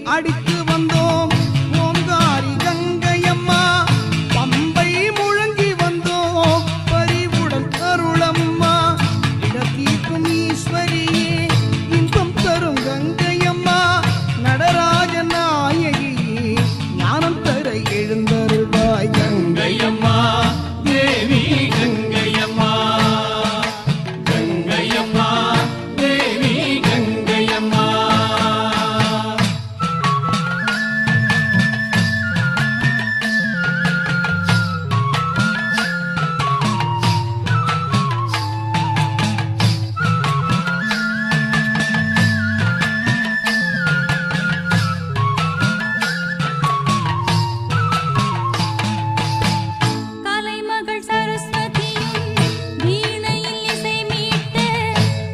அடித்து வந்தோம் ஓங்காரி கங்கையம்மா பம்பை முழங்கி வந்தோம் பரிவுடன் அருளம்மா இடத்தீர்க்கும் ஈஸ்வரியே இன்பம் தரும் கங்கையம்மா நடராஜ நாயகியே ஞானம் தர எழுந்தருள்வாய் கங்கையம்மா தேவி கங்கையம்மா கங்கையம்மா தேவி கங்கையம்மா கலைமகள் சரஸ்வதியும் வீணையில் இசை மீட்டு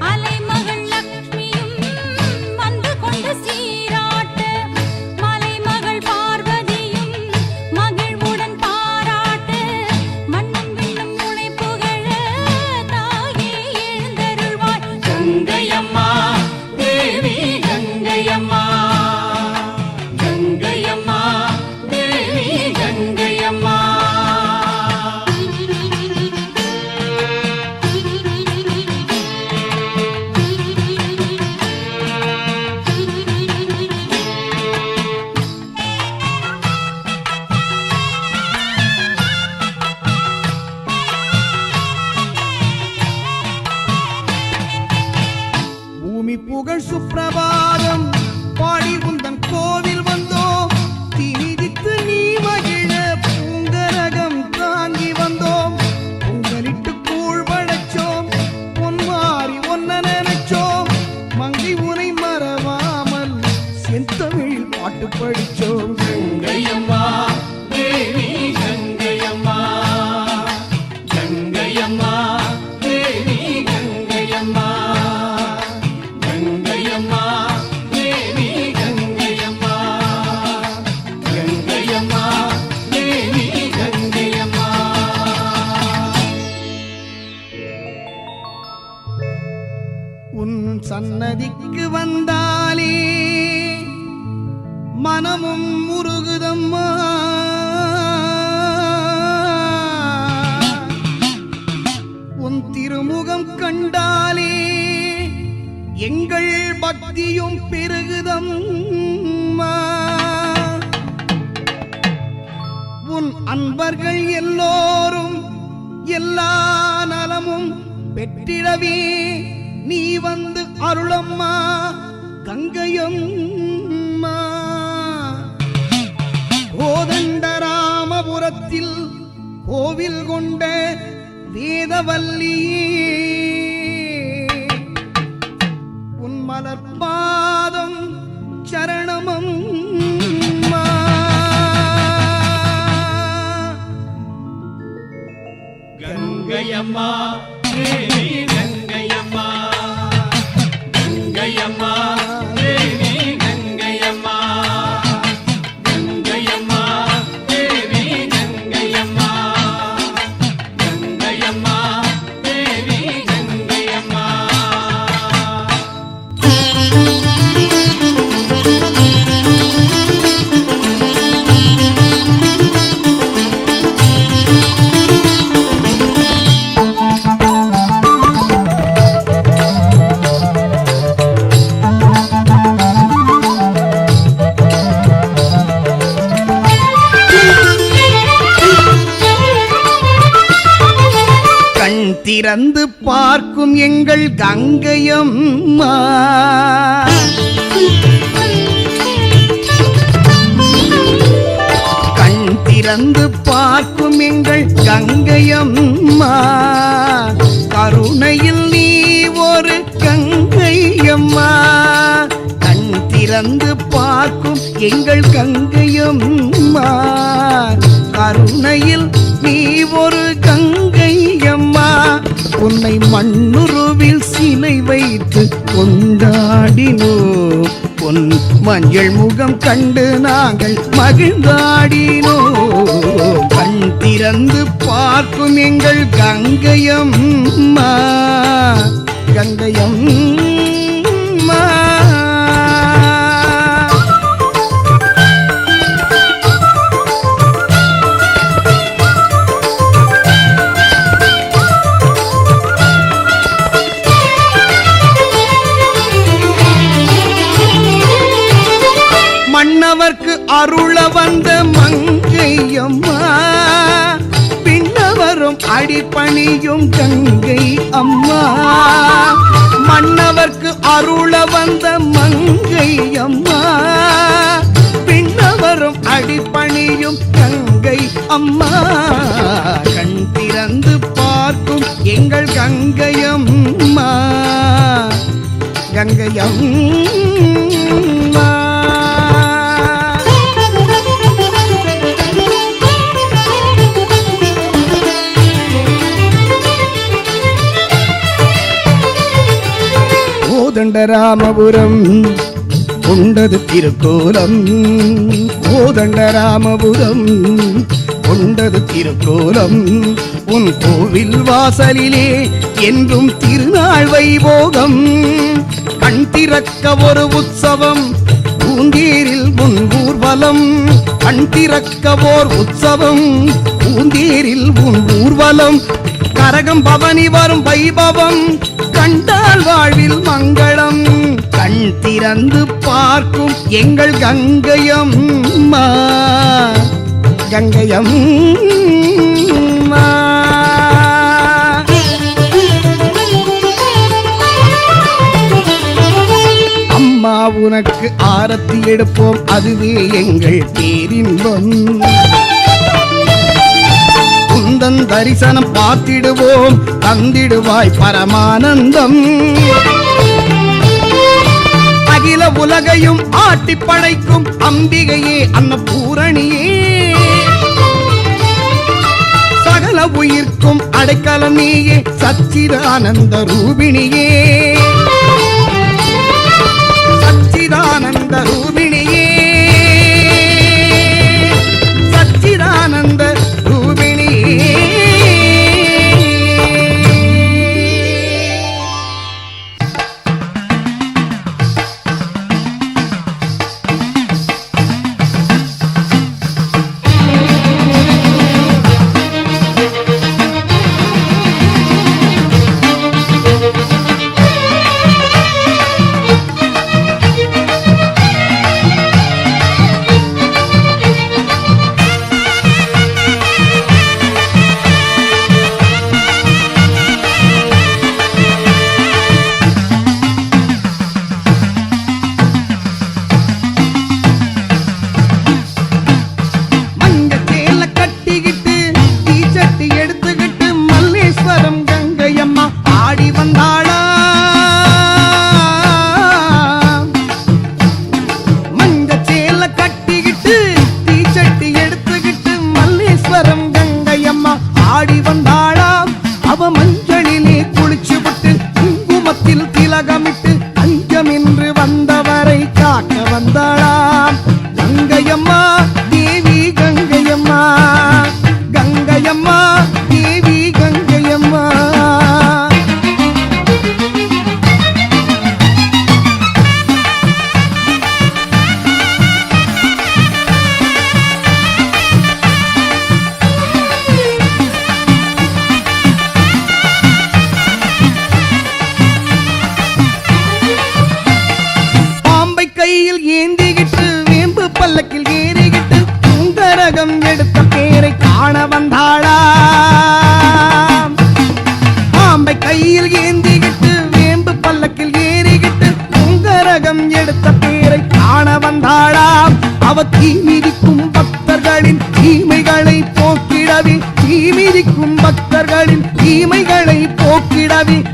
அலைமகள் லக்ஷ்மியும் வந்து கொண்டு சீராட்டு மலைமகள் பார்வதியும் மகிழ்வுடன் பாராட்டு மண்ணும் விண்ணும் முனை புகழ தாயே எழுந்தருள்வாய் கங்கையம்மா தேவி கங்கையம்மா கங்கையம்மா தேவி கங்கையம்மா பூமி புகழ் சுப்பிரபாதம் பாடி உந்தன் கோவில் வந்தோம் தீதித்து நீ மகிழ பூங்கரகம் தாங்கி வந்தோம் பொங்கலிட்டு கூழ் படைச்சோம் பொன்மாறி ஒன்ன நினைச்சோம் மங்கை உனை மறவாமல் செந்தமிழில் பாட்டு படிச்சோம் கங்கையம்மா தேவி கங்கையம்மா கங்கையம்மா தேவி கங்கையம்மா கங்கையம்மா தேவி கங்கையம்மா கங்கையம்மா தேவி கங்கையம்மா உன் சன்னதிக்கு வந்தாலே மனமும் முருகுதம்மா உன் திருமுகம் கண்டாலே எங்கள் பக்தியும் பெருகுதம்மா உன் அன்பர்கள் எல்லோரும் எல்லா நலமும் பெற்றிடவே நீ வந்து அருளம்மா கங்கையம்மா கோதண்டராமபுரத்தில் கோவில் கொண்ட வேதவல்லியே உன் மலர்பாதம் சரணமம்மா கங்கையம்மா தேவி கங்கையம்மா கங்கையம்மா தேவி கங்கையம்மா கங்கையம்மா தேவி கங்கையம்மா கங்கையம்மா தேவி கங்கையம்மா திறந்து பார்க்கும் எங்கள் கங்கையம்மா கண் திறந்து பார்க்கும் எங்கள் கங்கையம்மா கருணையில் நீ ஒரு கங்கையம்மா கண் திறந்து பார்க்கும் எங்கள் கங்கையம்மா கருணையில் நீ ஒரு கங்கையம்மா உன்னை மண்ணுருவில் சிலை வைத்து கொண்டாடினோம் பொன் மஞ்சள் முகம் கண்டு நாங்கள் மகிழ்ந்தாடினோம் கண் திறந்து பார்க்கும் எங்கள் கங்கையம்மா கங்கையம்மா மன்னவர்க்கு அருள வந்த மங்கையம்மா பின்னவரும் அடிபணியும் கங்கை அம்மா. மன்னவர்க்கு அருள வந்த மங்கை அம்மா பின்னவரும் அடிபணியும் கங்கை அம்மா. கண் திறந்து பார்க்கும் எங்கள் கங்கையம்மா கங்கையம்மா. கோதண்டராமபுரம் கொண்டது திருக்கோலம், கோதண்டராமபுரம் கொண்டது திருக்கோலம். உன் கோவில் வாசலிலே என்றும் திருநாள் வைபோகம். கண் திறக்க ஒரு உற்சவம் பூந்தேரில் உன் ஊர்வலம். கண் திறக்க ஓர் உற்சவம் பூந்தேரில் உன் ஊர்வலம். கரகம் பவனி வரும் வைபவம் கண்டால் வாழ்வில் மங்களம். கண் திறந்து பார்க்கும் எங்கள் கங்கையம்மா கங்கையம்மா. அம்மா உனக்கு ஆரத்தி எடுப்போம் அதுவே எங்கள் பேரின்பம். குந்தன் தரிசனம் பார்த்திடுவோம் தந்திடுவாய் பரமானந்தம். அகில உலகையும் ஆட்டி படைக்கும் அம்பிகையே அன்னபூரணியே. சகல உயிர்க்கும் அடைக்கலம் நீயே சச்சிதானந்த ரூபிணியே. சச்சிதானந்த ரூபிணியே சச்சிதானந்த ரூபிணியே.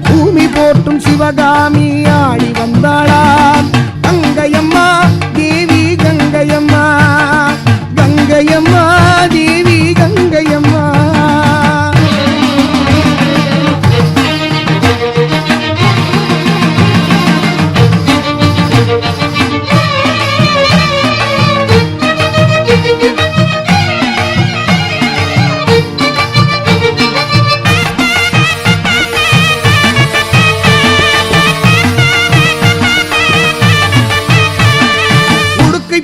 பூமி போற்றும் சிவகாமி ஆடி வந்தாளாம். கங்கையம்மா தேவி கங்கையம்மா கங்கையம்மா தேவி கங்கையம்மா.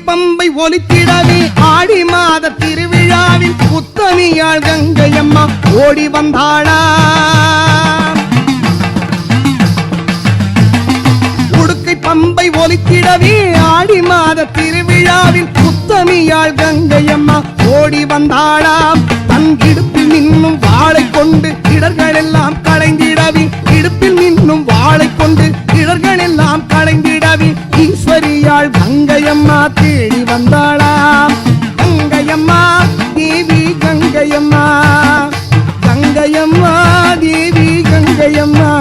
பம்பை ஒலித்திடவே ஆடி மாத திருவிழாவில் புத்தமியாள் கங்கையம்மா ஓடி வந்தாளா. உடுக்கை பம்பை ஒலித்திடவே ஆடி மாத திருவிழாவில் உத்தமியாள் கங்கையம்மா ஓடி வந்தாளாம் தன் இடுப்பில் நின்னும் வாளை கொண்டு இடர்கள் எல்லாம் களைந்திடவி இடுப்பில் நின்னும் வாளை கொண்டு இடர்கள் எல்லாம் களைந்திடவி ஈஸ்வரியாள் கங்கையம்மா தேடி வந்தாளாம் கங்கையம்மா தேவி கங்கையம்மா கங்கையம்மா தேவி கங்கையம்மா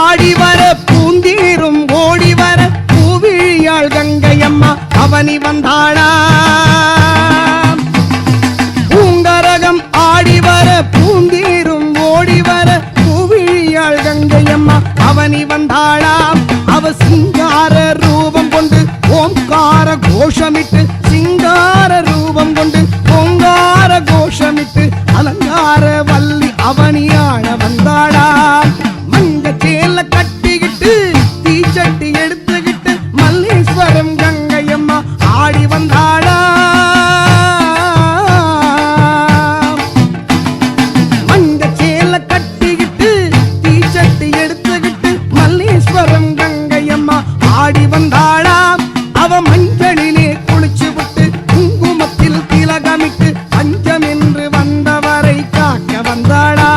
ஆடிவர பூந்தீரும் ஓடிவர பூவிழியாள் கங்கையம்மா அவனி வந்தாளா பூங்கரகம் ஆடிவர பூந்தீரும் ஓடிவர பூவிழியாள் கங்கையம்மா அவனி வந்தாளாம் அவ சிங்கார ரூபம் கொண்டு ஓம்கார கோஷமிட்டு சிங்கார ரூபம் கொண்டு ஓங்கார கோஷமிட்டு அலங்கார வள்ளி அவனியாழ வந்தாளாம் சேல கட்டிக்கிட்டு தீச்சட்டி எடுத்துக்கிட்டு மல்லேஸ்வரம் கங்கையம்மா ஆடி வந்தாளா மஞ்ச சேல கட்டிக்கிட்டு தீச்சட்டி எடுத்துக்கிட்டு மல்லேஸ்வரம் கங்கையம்மா ஆடி வந்தாளா அவ மஞ்சளிலே குளிச்சு விட்டு குங்குமத்தில் திலகமிட்டு பஞ்சம் என்று வந்தவரை காக்க வந்தாளா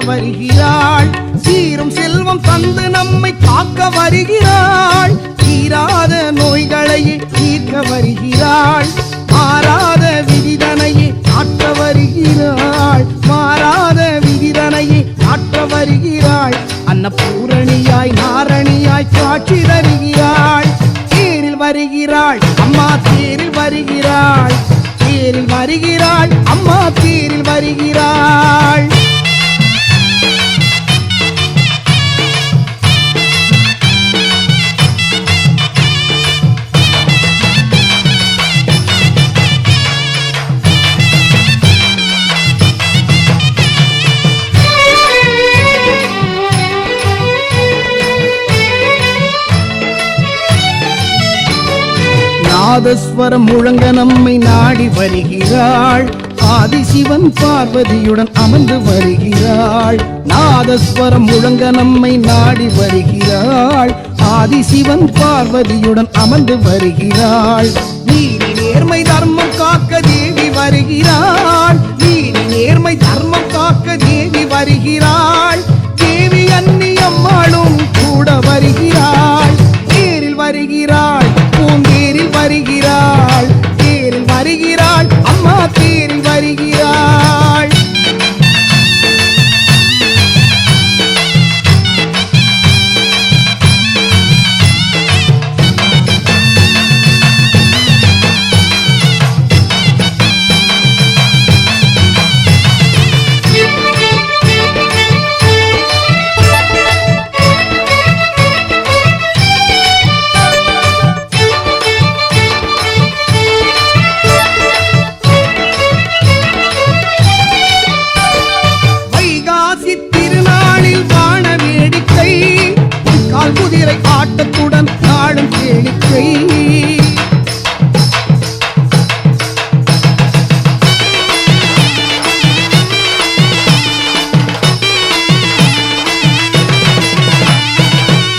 வருகிறாள் சீரும் செல்வம் தந்து நம்மை காக்க வருகிறாள் தீராத நோய்களை தீர்க்க வருகிறாள் மாறாத விதிதனையை ஆற்ற வருகிறாள் மாறாத விதிதனையை ஆற்ற வருகிறாள் அன்னபூரணியாய் நாரணியாய் காட்சி தருகிறாள் தேரில் வருகிறாள் அம்மா தேரில் வருகிறாள் தேரில் வருகிறாள் அம்மா தேரில் வருகிறாள் நாதஸ்வரம் முழங்க நம்மை நாடி வருகிறாள் ஆதிசிவன் பார்வதியுடன் அமர்ந்து வருகிறாள் நாதஸ்வரம் முழங்க நம்மை நாடி வருகிறாள் ஆதிசிவன் பார்வதியுடன் அமர்ந்து வருகிறாள் நீதி நேர்மை தர்மம் காக்க தேவி அம்மா தேரில் வருகிறாள். குதிரை ஆட்டத்துடன் நாடும் கேளிக்கை.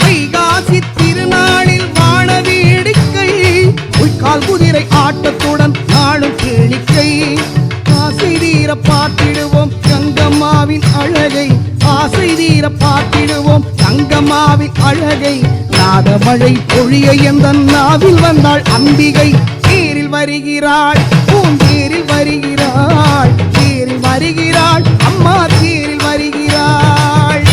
வைகாசி திருநாளில் வான வேடிக்கை, உய்கால் குதிரை ஆட்டத்துடன் நாடும் கேளிக்கை. ஆசை தீர பார்த்திடுவோம் கங்கம்மாவின் அழகை, ஆசை தீர பார்த்திடுவோம் கங்கம்மாவின் அழகை. நாதமழை பொழிய எந்த நாவில் வந்தாள் அம்பிகை. தேரில் வருகிறாள், பூந்தேரில் வருகிறாள், தேரில் வருகிறாள், அம்மா தேரில் வருகிறாள்.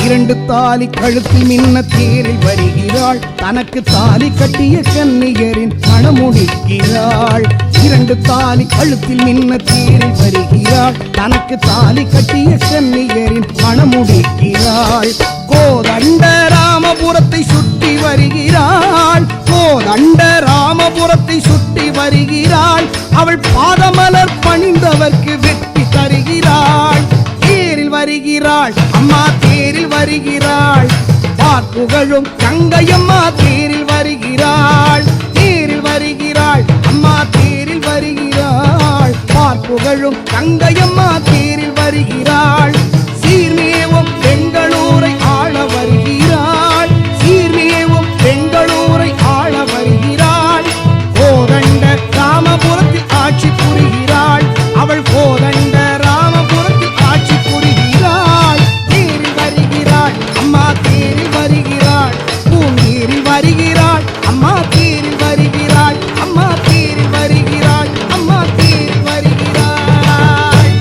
இரண்டு தாலி கழுத்தில் மின்ன தேரில் வருகிறாள், தனக்கு தாலி கட்டிய கன்னியரின் மணமுடிக்கிறாள். இரண்டு தாலி கழுத்தில் மின்ன தேரில் வருகிறாள், தனக்கு தாலி கட்டிய கன்னியரின் மணமுடிக்கிறாள். கோதண்ட ராமபுரத்தை சுற்றி வருகிறாள், கோதண்ட ராமபுரத்தை சுற்றி வருகிறாள். அவள் பாதமலர் பணிந்தவர்க்கு வெற்றி தருகிறாள். தேரில் வருகிறாள், அம்மா தேரில் வருகிறாள். பார்ப்புகழும் கங்கையம்மா தேரில் வருகிறாள், தேரில் வருகிறாள், அம்மா தேரில் வருகிறாள். பார்ப்புகழும் கங்கையம்மா தேரில் வருகிறாள். சீர்மேவும் பெங்களூரை ஆள வருகிறாள், சீர்மேவும் பெங்களூரை ஆள வருகிறாள். கோதண்ட ராமபுரத்தில் ஆட்சி புரிகிறாள், அவள் கோதண்ட ராமபுரத்தில் ஆட்சி புரிகிறாள். தேரில் வருகிறாள், அம்மா தேரில் வருகிறாள், பூந்தேரில் வருகிறாள், அம்மா தேரில் வருகிறாள், அம்மா தேரில் வருகிறாள், அம்மா தேரில் வருகிறாள்.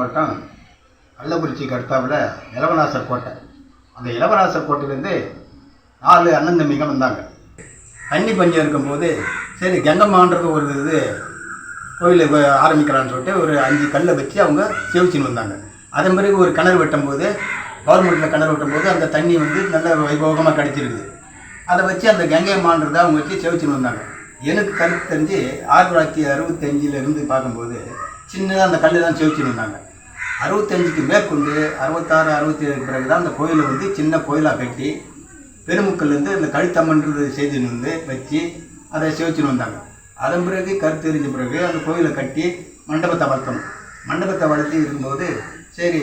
மாவட்டம் கள்ளக்குறிச்சிக்கு அடுத்தாப்புல இளவனாசர் கோட்டை. அந்த இளவனாசர் கோட்டையிலேருந்து 4 அண்ணன் தம்பிங்க வந்தாங்க. தண்ணி பஞ்சம் இருக்கும்போது சரி கங்கம்மான்றது ஒரு இது கோயில் ஆரம்பிக்கிறான்னு சொல்லிட்டு ஒரு 5 கல்லை வச்சு அவங்க சேவிச்சின்னு வந்தாங்க. அதன் பிறகு ஒரு கிணறு வெட்டும்போது கவர்மெண்ட்டில் கிணறு வெட்டும்போது அந்த தண்ணி வந்து நல்ல வைபோகமாக கிடைச்சிருக்குது. அதை வச்சு அந்த கங்கையம்மான்றதை அவங்க வச்சு சேவிச்சின்னு வந்தாங்க. எனக்கு கருத்து தெரிஞ்சு 1965 பார்க்கும்போது சின்னதாக அந்த கல் தான் சேவிச்சின்னு வந்தாங்க. 65க்கு மேற்கொண்டு 66, 67 பிறகு தான் அந்த கோயிலை வந்து சின்ன கோயிலாக கட்டி பெருமுக்கல்லேருந்து அந்த கழுத்தம்மன்றது செய்துன்னு வந்து வச்சு அதை சேவிச்சின்னு வந்தாங்க. அதன் பிறகு கருத்து தெரிஞ்ச பிறகு அந்த கோயிலை கட்டி மண்டபத்தை வளர்த்தணும். மண்டபத்தை வளர்த்தி இருக்கும்போது சரி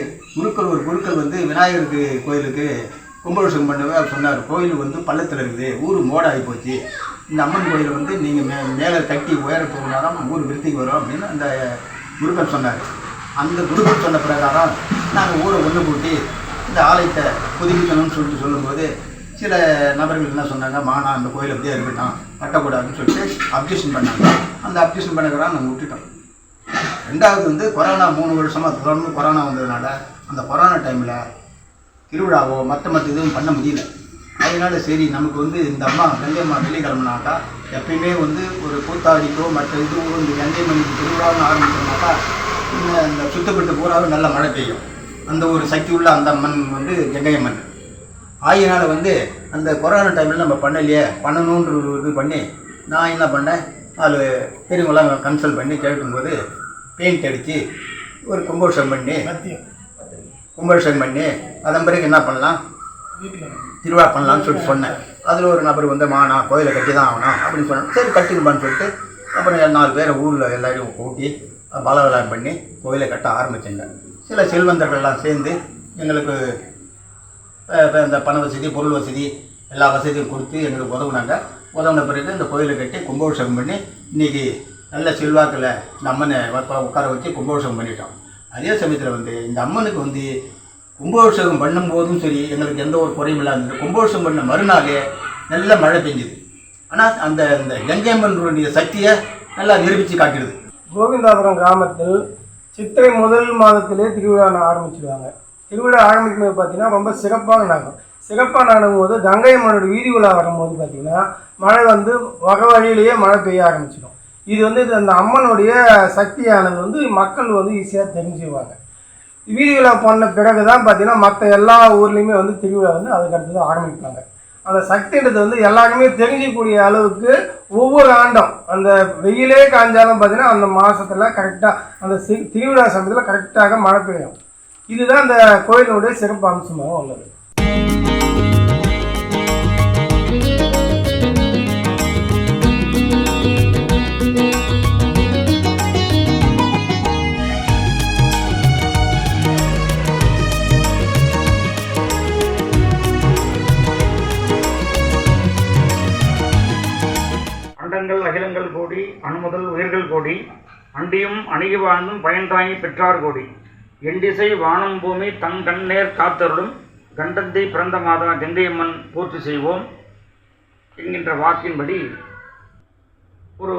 ஒரு குருக்கள் வந்து விநாயகருக்கு கோயிலுக்கு கும்பாபிஷேகம் பண்ணவே அவர் சொன்னார், கோயில் வந்து பள்ளத்தில் இருக்குது, ஊர் மோடாகி போச்சு, இந்த அம்மன் கோயிலை வந்து நீங்கள் மேலே கட்டி உயர போனாலும் ஊர் விருத்திக்கு வரும் அப்படின்னு அந்த குருக்கள் சொன்னார். அந்த குருக்கள் சொன்ன பிரகாரம் நாங்கள் ஊரை ஒன்று கூட்டி இந்த ஆலயத்தை புதுப்பிக்கணும்னு சொல்லும்போது சில நபர்கள் என்ன சொன்னாங்க, மானா அந்த கோயில் அப்படியே இருக்கட்டும் கட்டக்கூடாதுன்னு சொல்லிட்டு அப்ஜெக்ஷன் பண்ணாங்க. அந்த அப்ஜெக்ஷன் பண்ணக்கிறா நாங்கள் விட்டுட்டோம். ரெண்டாவது வந்து கொரோனா 3 வருஷமாக தொடர்ந்து கொரோனா வந்ததுனால அந்த கொரோனா டைமில் திருவிழாவோ மற்ற இதுவும் பண்ண முடியல. அதனால சரி நமக்கு வந்து இந்த கங்கையம்மா வெள்ளிக்கிழமைனாக்கா எப்பயுமே வந்து ஒரு கூத்தாடிக்கோ மற்ற இதுவும் இந்த கங்கையம்மனுக்கு திருவிழான்னு ஆரம்பிச்சோம்னாக்கா இந்த சுத்தப்பட்டு பூராவும் நல்ல மழை பெய்யும். அந்த ஒரு சக்தி உள்ள அந்த அம்மன் வந்து கங்கையம்மன். ஆகியனால வந்து அந்த கொரோனா டைமில் நம்ம பண்ணணுன்ற இது பண்ணி நான் என்ன பண்ணேன், அது பெரியவங்களாம் கன்சல்ட் பண்ணி கேட்கும்போது பெயிண்ட் அடித்து ஒரு கும்பாபிஷேகம் பண்ணி அதன் பிறகு என்ன பண்ணலாம் திருவிழா பண்ணலான்னு சொல்லிட்டு சொன்னேன். அதில் ஒரு நபர் வந்து நான் கோயிலை கட்டி தான் ஆகணும் அப்படின்னு சொன்னேன். சரி கட்டிடுப்பான்னு சொல்லிட்டு அப்புறம் 4 பேரை ஊரில் எல்லாரையும் கூட்டி பலவலாயம் பண்ணி கோயிலை கட்ட ஆரம்பிச்சுங்க. சில செல்வந்தர்கள்லாம் சேர்ந்து எங்களுக்கு இந்த பண வசதி பொருள் வசதி எல்லா வசதியும் கொடுத்து எங்களுக்கு உதவுன பிறகு இந்த கோயிலை கட்டி கும்பாபிஷேகம் பண்ணி இன்றைக்கி நல்ல செல்வாக்கில் இந்த அம்மனை உட்கார வச்சு கும்பாபிஷேகம் பண்ணிட்டோம். அதே சமயத்தில் வந்து இந்த அம்மனுக்கு வந்து கும்பாபிஷேகம் பண்ணும்போதும் சரி எங்களுக்கு எந்த ஒரு குறையும் இல்லாத கும்பாபிஷேகம் பண்ண மறுநாளே நல்ல மழை பெஞ்சுது. ஆனால் அந்த அந்த கங்கையம்மனுடைய சக்தியை நல்லா நிரூபித்து காட்டிடுது. கோவிந்தாபுரம் கிராமத்தில் சித்திரை முதல் மாதத்திலே திருவிழா ஆரம்பிச்சிடுவாங்க. திருவிழா ஆரம்பிக்கும்போது பார்த்திங்கன்னா ரொம்ப சிறப்பாக நடக்கும். சிறப்பாக நடக்கும்போது கங்கையம்மனோட வீதி உலா வரும்போது பார்த்திங்கன்னா மழை வந்து வழியிலேயே மழை பெய்ய ஆரம்பிச்சிடும். இது வந்து அந்த அம்மனுடைய சக்தியானது வந்து மக்கள் வந்து ஈஸியாக தெரிஞ்சுக்குவாங்க. வீதி விழா பண்ண பிறகு தான் பார்த்திங்கன்னா மற்ற எல்லா ஊர்லேயுமே வந்து திருவிழா வந்து அதுக்கடுத்து தான் ஆரம்பிப்பாங்க. அந்த சக்தின்றது வந்து எல்லாருமே தெரிஞ்சிக்கக்கூடிய அளவுக்கு ஒவ்வொரு ஆண்டும் அந்த வெயிலே காய்ஞ்சாலும் பார்த்திங்கன்னா அந்த மாதத்தில் கரெக்டாக அந்த திருவிழா சமயத்தில் கரெக்டாக மழை பெய்யும். இதுதான் அந்த கோயிலுடைய சிறப்பு அம்சமாக உள்ளது. அண்டங்கள் அகிலங்கள் கோடி அணுமுதல் உயிர்கள் கோடி அண்டியும் அணுகி வாழ்ந்தும் பயன்தாங்கி பெற்றார் கோடி எண்டிசை வானம் பூமி தங் கண்ணேர் காத்தருளும் கண்டத்தை பிறந்த மாதா கங்கையம்மன் போற்றி செய்வோம் என்கின்ற வாக்கின்படி ஒரு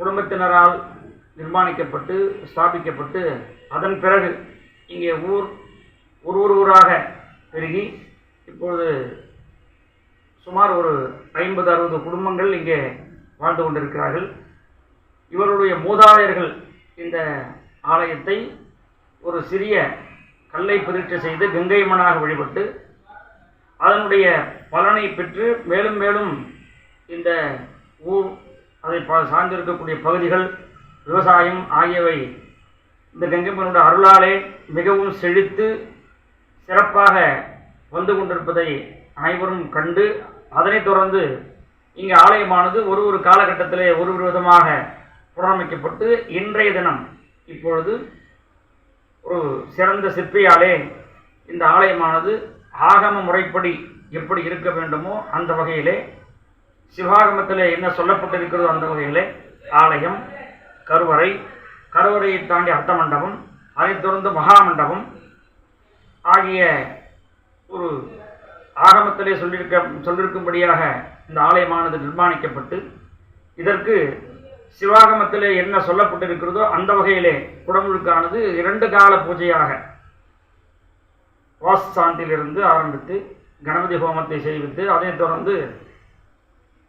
குடும்பத்தினரால் நிர்மாணிக்கப்பட்டு ஸ்தாபிக்கப்பட்டு அதன் பிறகு இங்கே ஊராக பெருகி இப்பொழுது சுமார் ஒரு 50-60 குடும்பங்கள் இங்கே வாழ்ந்து கொண்டிருக்கிறார்கள். இவருடைய மூதாதையர்கள் இந்த ஆலயத்தை ஒரு சிறிய கல்லை பிரதிஷ்டை செய்து கங்கையம்மனாக வழிபட்டு அதனுடைய பலனை பெற்று மேலும் மேலும் இந்த ஊர் அதை சார்ந்திருக்கக்கூடிய பகுதிகள் விவசாயம் ஆகியவை இந்த கங்கையம்மனுடைய அருளாலே மிகவும் செழித்து சிறப்பாக வந்து கொண்டிருப்பதை அனைவரும் கண்டு அதனைத் தொடர்ந்து இங்கே ஆலயமானது ஒரு காலகட்டத்திலே ஒரு விதமாக புனரமைக்கப்பட்டு இன்றைய தினம் இப்பொழுது ஒரு சிறந்த சிற்பியாலே இந்த ஆலயமானது ஆகம முறைப்படி எப்படி இருக்க வேண்டுமோ அந்த வகையிலே சிவாகமத்திலே என்ன சொல்லப்பட்டிருக்கிறதோ அந்த வகையிலே ஆலயம், கருவறையை தாண்டி அர்த்த மண்டபம், அதைத் தொடர்ந்து மகாமண்டபம் ஆகிய ஒரு ஆகமத்திலே சொல்லியிருக்கும்படியாக இந்த ஆலயமானது நிர்மாணிக்கப்பட்டு இதற்கு சிவாகமத்திலே என்ன சொல்லப்பட்டிருக்கிறதோ அந்த வகையிலே குடமுழுக்கானது 2 கால பூஜையாக வாஸ்தாந்திலிருந்து ஆரம்பித்து கணபதி ஹோமத்தை செய்வித்து அதைத் தொடர்ந்து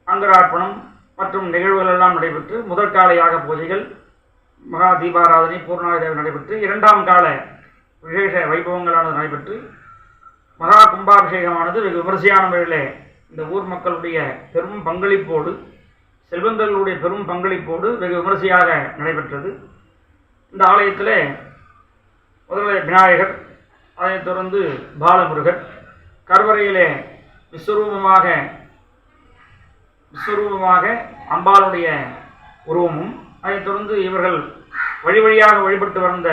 அங்கரார்ப்பணம் மற்றும் நிகழ்வுகள் எல்லாம் நடைபெற்று முதல் கால யாக பூஜைகள் மகா தீபாராதனை பூர்ணாயுதம் நடைபெற்று 2ஆம் கால விசேஷ வைபவங்களானது நடைபெற்று மகா கும்பாபிஷேகமானது வெகு விமரிசையான முறையிலே இந்த ஊர் மக்களுடைய பெரும் பங்களிப்போடு செல்வந்தர்களுடைய பெரும் பங்களிப்போடு வெகு விமரிசையாக நடைபெற்றது. இந்த ஆலயத்தில் முதலில் விநாயகர், அதைத் தொடர்ந்து பாலமுருகர், கருவறையிலே விஸ்வரூபமாக அம்பாளுடைய உருவமும், அதைத் தொடர்ந்து இவர்கள் வழி வழியாக வழிபட்டு வந்த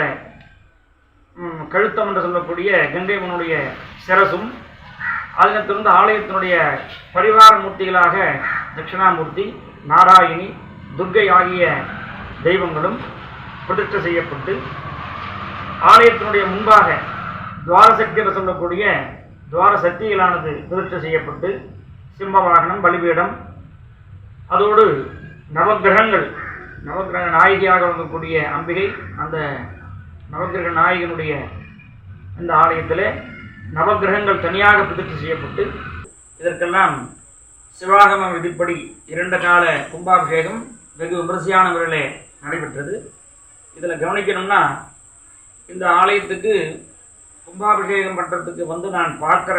கழுத்தம் என்று சொல்லக்கூடிய கங்கை அம்மனுடைய சிரசும், அதனைத் தொடர்ந்து ஆலயத்தினுடைய பரிவார மூர்த்திகளாக தட்சிணாமூர்த்தி, நாராயணி, துர்க்கை ஆகிய தெய்வங்களும் பிரதிஷ்டை செய்யப்பட்டு ஆலயத்தினுடைய முன்பாக துவாரசக்தி என்று சொல்லக்கூடிய துவார சக்திகளானது பிரதிஷ்டை செய்யப்பட்டு சிம்ம வாகனம், பலிபீடம், அதோடு நவக்கிரக நாயகியாக வந்தக்கூடிய அம்பிகை, அந்த நவக்கிரக நாயகனுடைய இந்த ஆலயத்தில் நவக்கிரகங்கள் தனியாக பிரதிஷ்டை செய்யப்பட்டு இதற்கெல்லாம் சிவாகம விதிப்படி 2 கால கும்பாபிஷேகம் வெகு விமரிசையான முறையிலே நடைபெற்றது. இதில் கவனிக்கணும்னா, இந்த ஆலயத்துக்கு கும்பாபிஷேகம் பண்ணுறதுக்கு வந்து நான் பார்க்குற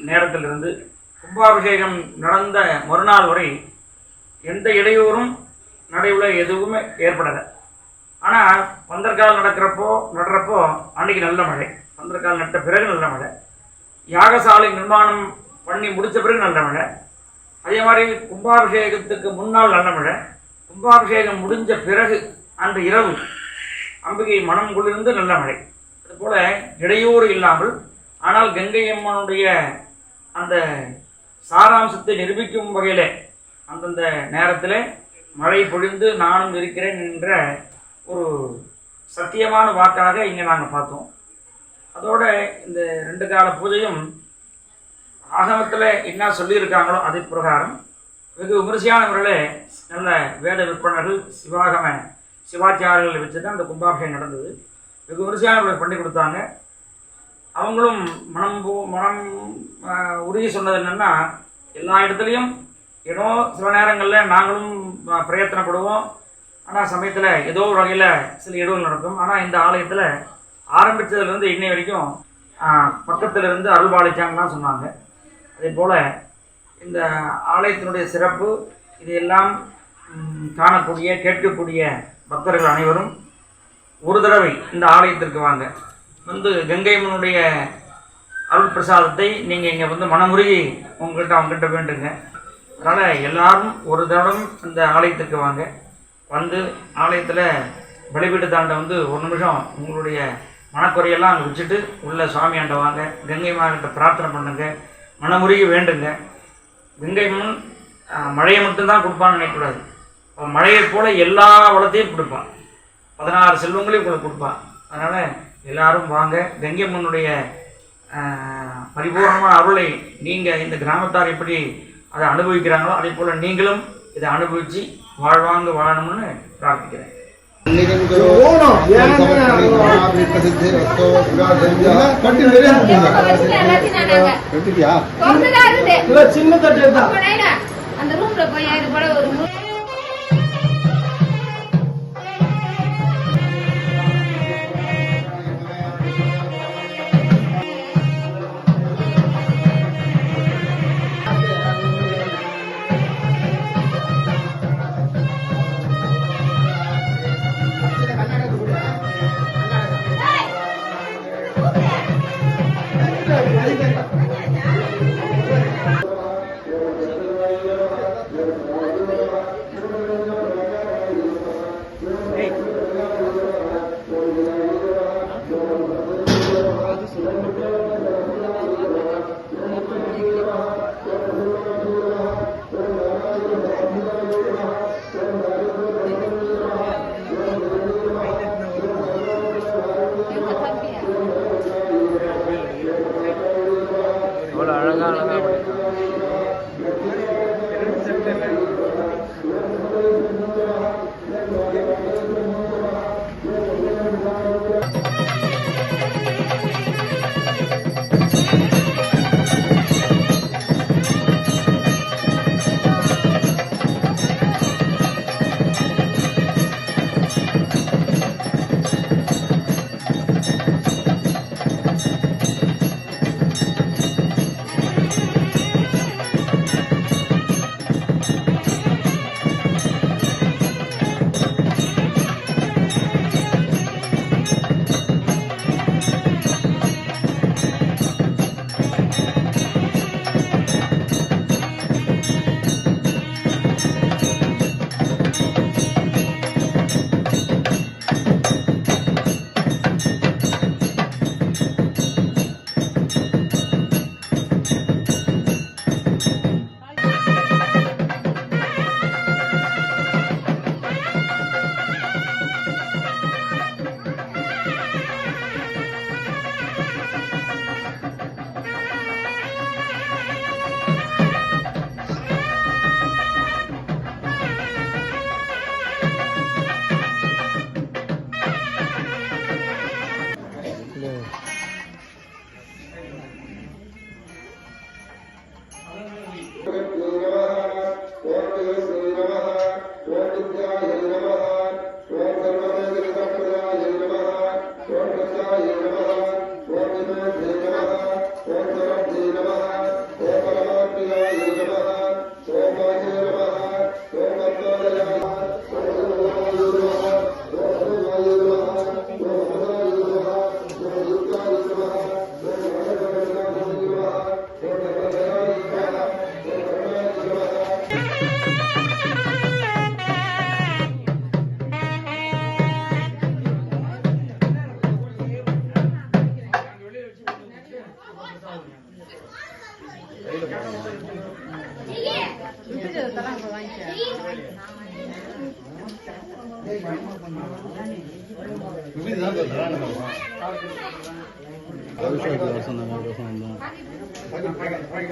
நேரத்திலிருந்து கும்பாபிஷேகம் நடந்த மறுநாள் வரை எந்த இடையூறும் நடைவில் எதுவுமே ஏற்படலை. ஆனால் பந்தற்கால் நடுறப்போ அன்றைக்கி நல்ல மழை, பந்தற்கால் நட்ட பிறகு நல்ல மழை, யாகசாலை நிர்மாணம் பண்ணி முடித்த பிறகு நல்ல மழை, அதே மாதிரி கும்பாபிஷேகத்துக்கு முன்னால் நல்ல மழை, கும்பாபிஷேகம் முடிஞ்ச பிறகு அன்று இரவு அம்பிகை மனம் குளிர்ந்து நல்ல மழை. அதுபோல் இடையூறு இல்லாமல், ஆனால் கங்கை அம்மனுடைய அந்த சாராம்சத்தை நிரூபிக்கும் வகையில் அந்தந்த நேரத்தில் மழை பொழிந்து நானும் இருக்கிறேன் என்ற ஒரு சத்தியமான வாக்காக இங்கே நாங்கள் பார்த்தோம். அதோட இந்த 2 கால பூஜையும் ஆகமத்தில் என்ன சொல்லியிருக்காங்களோ அதை பிரகாரம் வெகு விமரிசையான முறையில் நல்ல வேத விற்பனர்கள், சிவாச்சாரியர்களை வச்சு தான் அந்த கும்பாபிஷேகம் நடந்தது. வெகு விமரிசையான முறையில் பண்ணி கொடுத்தாங்க. அவங்களும் மனம் உறுதி சொன்னது என்னென்னா, எல்லா இடத்துலையும் ஏதோ சில நேரங்களில் நாங்களும் பிரயத்தனப்படுவோம், ஆனால் சமயத்தில் ஏதோ ஒரு வகையில் சில இடங்கள் நடக்கும். ஆனால் இந்த ஆலயத்தில் ஆரம்பித்ததுலேருந்து இன்னை வரைக்கும் பக்கத்தில் இருந்து அருள்பாலிச்சாங்கன்னு சொன்னாங்க. அதே போல் இந்த ஆலயத்தினுடைய சிறப்பு இதையெல்லாம் காணக்கூடிய கேட்கக்கூடிய பக்தர்கள் அனைவரும் ஒரு தடவை இந்த ஆலயத்திற்கு வாங்க, வந்து கங்கை அம்மனுடைய அருள் பிரசாதத்தை நீங்கள் இங்கே வந்து மனமுருகி அவங்ககிட்ட வேண்டுங்க. அதனால் எல்லாரும் ஒரு தடவை இந்த ஆலயத்துக்கு வாங்க, வந்து ஆலயத்தில் பலிபீட தாண்டை வந்து ஒரு நிமிஷம் உங்களுடைய மனக்குறையெல்லாம் அங்கே வச்சுட்டு உள்ள சுவாமியாண்ட வாங்க, கங்கை மாகிட்ட பிரார்த்தனை பண்ணுங்க, மனமுருகி வேண்டுங்க. கங்கை அம்மன் மழையை மட்டும்தான் கொடுப்பான்னு நினைக்கக்கூடாது. மழையை போல் எல்லா வளத்தையும் கொடுப்பான், 16 செல்வங்களையும் உங்களுக்கு கொடுப்பான். அதனால் எல்லாரும் வாங்க, கங்கை அம்மனுடைய பரிபூர்ணமான அருளை நீங்கள் இந்த கிராமத்தார் எப்படி அதை அனுபவிக்கிறாங்களோ அதே போல் நீங்களும் இதை அனுபவித்து வாழ்வாங்க வாழணும்னு பிரார்த்திக்கிறேன். சின்ன தட்டு அந்த ரூம்ல போய் ஒரு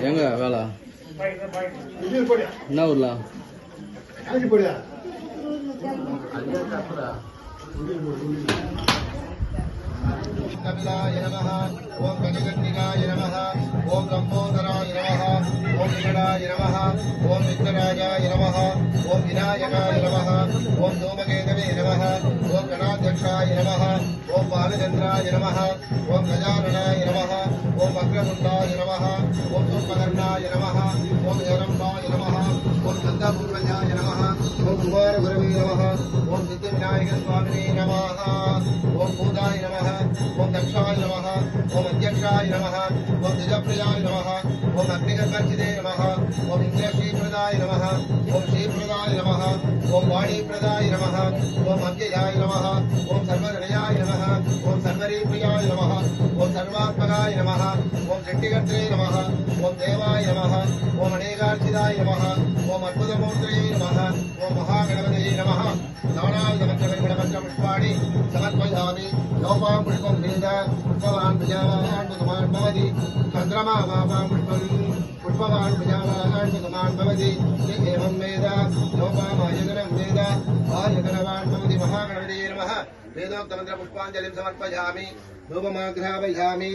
எங்க வேலை என்ன ஊர்ல कपिलाय नमः ओम गजगन्निकाय नमः ओम लंबोदराय नमः ओम विकटाय नमः ओम विघ्नराजाय नमः ओम विनायकाय नमः ओम धूमकेतवे नमः ओम गणाध्यक्षाय नमः ओम बालचन्द्राय नमः ओम गजाननाय नमः ओम अग्रमुण्डाय नमः ओम सूर्पकर्णाय नमः ओम हिरण्मयाय नमः ओम गन्धपूर्वजाय नमः ओम कुमारगुरवे नमः ओम सिद्धिविनायकस्वामिने नमः ओम भूताय नमः ओम दक्षाय नमः ओम अध्यक्षाय नमः ओम द्विजप्रियाय नमः ओम अग्निगर्भर्जिते नमः ओम इन्द्रश्रीप्रदाय नमः ओम श्रीप्रदाय नमः ओम वाणीप्रदाय नमः ओम अव्ययाय नमः ओम सर्वहृदयाय नमः ओम सर्वरीप्रियाय नमः ओम सर्वात्मकाय नमः ओम शक्तिकर्त्रे नमः ओम देवाय नमः ओम अनेकार्चिताय नमः ओम अद्भुतमूर्तये नमः ओम महागणपतये नमः नानाविधपञ्चपुष्पाणि समर्पयामि लोपां पुष्पं वेद पुष्पवान् प्रजावान् पुष्पवान् भवति चन्द्रमा वापां पुष्पवान् प्रजावान् पुष्पवान् भवति एवं वेद लोपामायतनं वेद आयतनवान् भवति महागणपतये नमः वेदोक्तमन्त्रपुष्पाञ्जलिं समर्पयामि धूपमाघ्रापयामि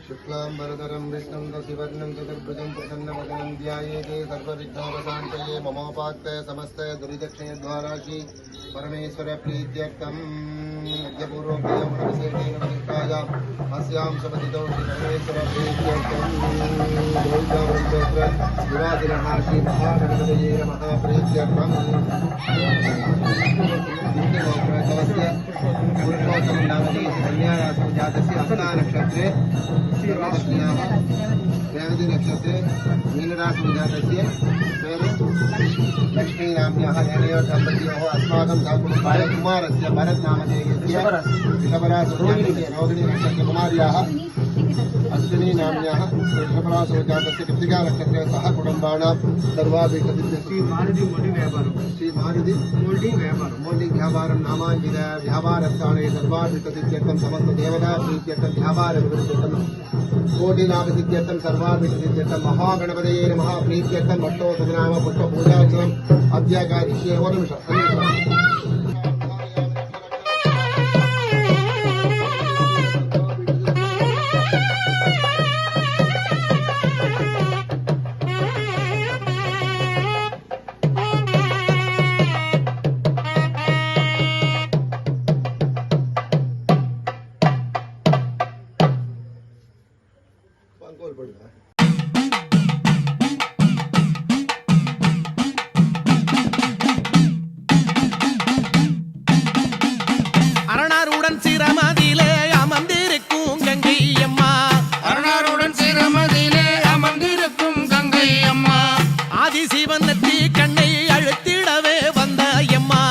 शुक्लांबरधरं विष्णुं शशिवर्णं चतुर्भुजं प्रसन्नवदनं ध्यायेते सर्वविघ्नोपशान्तये ममोपात्ते समस्ते दुरिदक्षिणद्वाराशि परमेश्वर प्रीत्यर्थं यज्ञपूर्वकविशेषेण प्रतिष्ठायाम् अस्यां सपतितो परमेश्वर प्रीत्यर्थं निवासिनः श्री महागणपतये नमः प्रीत्यर्थं पुरुषोत्तम नामधेय कन्यायास्तु जातस्य हस्ता नक्षत्रे रेवती नक्षत्रे मीनराशि जातस्य लक्ष्मीनाम्न्याः हेनयोः दम्पत्योः अस्माकं सहकुटुम्बाय कुमारस्य भरतनामधेयस्य ऋषभराशि रोहिणी नक्षत्रकुमार्याः अश्विनी नाम्याः वृषभरासवजातस्य कृतिकानक्षत्रे सह कुटुम्बानां सर्वाभिष्टसिद्धिः श्री मारुति मोल्डिंग व्यापारं नामाञ्जित व्यापारस्थाने सर्वाभिष्टसिद्ध्यर्थं समस्त देवता प्रीत्यर्थं व्यापारविवृद्ध्यर्थं कोटिलाभसिद्ध्यर्थं सर्वाभिष्टसिद्ध्यर्थं महागणपतये नमः प्रीत्यर्थं अष्टोत्तरनाम पुष्पपूजार्चनम् अद्य करिष्ये वरमिष அரணாருடன் சிரமதிலே அமர்ந்திருக்கும் கங்கை அம்மா அருணாருடன் சிரமதிலே அமர்ந்திருக்கும் கங்கை அம்மா ஆதிசிவன் நெற்றி கண்ணை அழுத்திடவே வந்தாயம்மா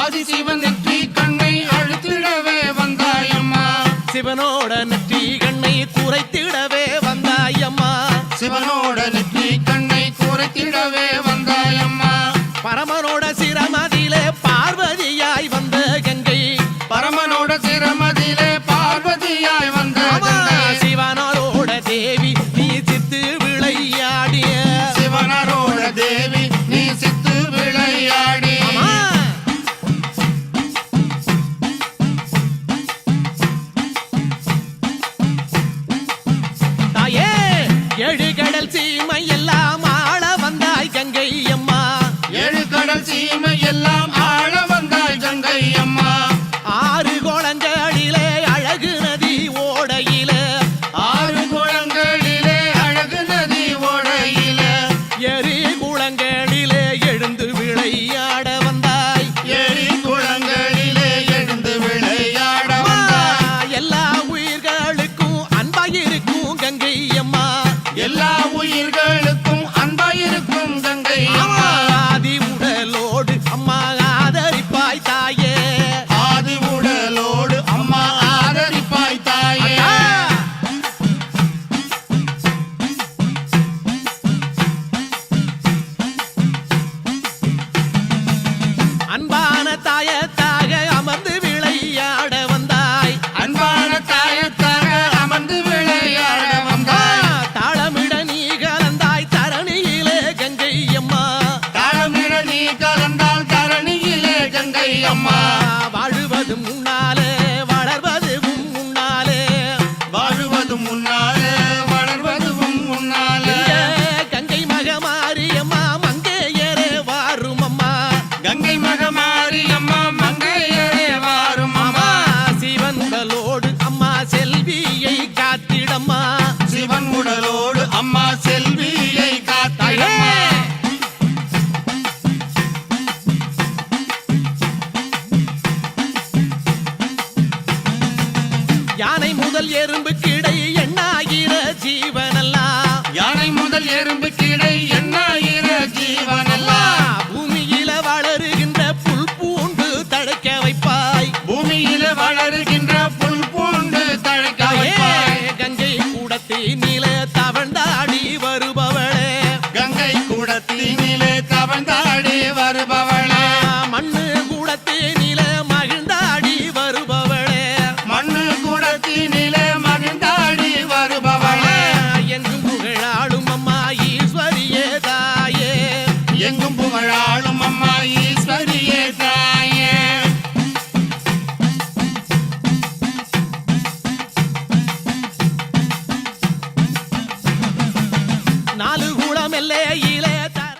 ஆதிசிவன் நெற்றி கண்ணை அழுத்திடவே வந்தாயம்மா சிவனோட நெற்றி கண்ணை குறைத்திடவே வந்தாயம்மா சிவனோட நெற்றி கண்ணை குறைத்திடவே வந்தாயம்மா பரமனோட சிரமதிலே பார்வதியாய் வந்த கங்கை பரமனோட சிரமதிலே பார்வதியாய் வந்த கங்கை சிவனோட தேவி நீ சித்து விளையாடிய சிவனரோட தேவி நீ சித்து விளையாடி தாயே ஏழு கடல் சீமை எல்லாம் ஆள வந்தாய் கங்கை அம்மா ஏழு கடல் சீமை எல்லாம் ஆள வந்தாய் கங்கை அம்மா ஆறு கோளங்களிலே அழகு நதி ஓடையிலே ஆறு குளங்களிலே அழகு நதி ஓடையில எரி குளங்களிலே எழுந்து விளையாட வந்தாய் ஏரி குளங்களிலே எழுந்து விளையாட வந்தாய் எல்லா உயிர்களுக்கும் அன்பாயிருக்கும் கங்கை அம்மா எல்லா உயிர்களுக்கும் அன்பாயிருக்கும் கங்கை அம்மா ஆதி உடலோடு அம்மா ஆதரிப்பாய் தாயே ஆதி உடலோடு அம்மா ஆதரிப்பாய் தாயே அன்பான தாயத்தாக அமர்ந்து விளையாட வந்தாய் அன்பான தாயத்தாக அமர்ந்து விளையாட வந்தாய் தாளமிட நீ கலந்தாய் தரணியிலே கங்கை அம்மா தாளமிட நீ கலந்தால் தரணியிலே கங்கை அம்மா வாழுவது முன்னாலே வளர்வதும் முன்னாலே வாழுவது முன்னாலே வளர்வதும் முன்னாலே கங்கை மகமாரியம்மா மங்கையரே வாரும் அம்மா கங்கை மகமாரி அம்மா மங்கையரே வாரும் அம்மா சிவன் உடலோடு அம்மா செல்வியை காத்திடம்மா சிவன் உடலோடு அம்மா செல்வியை காத்தாயே யானை முதல் எறும்பு கிட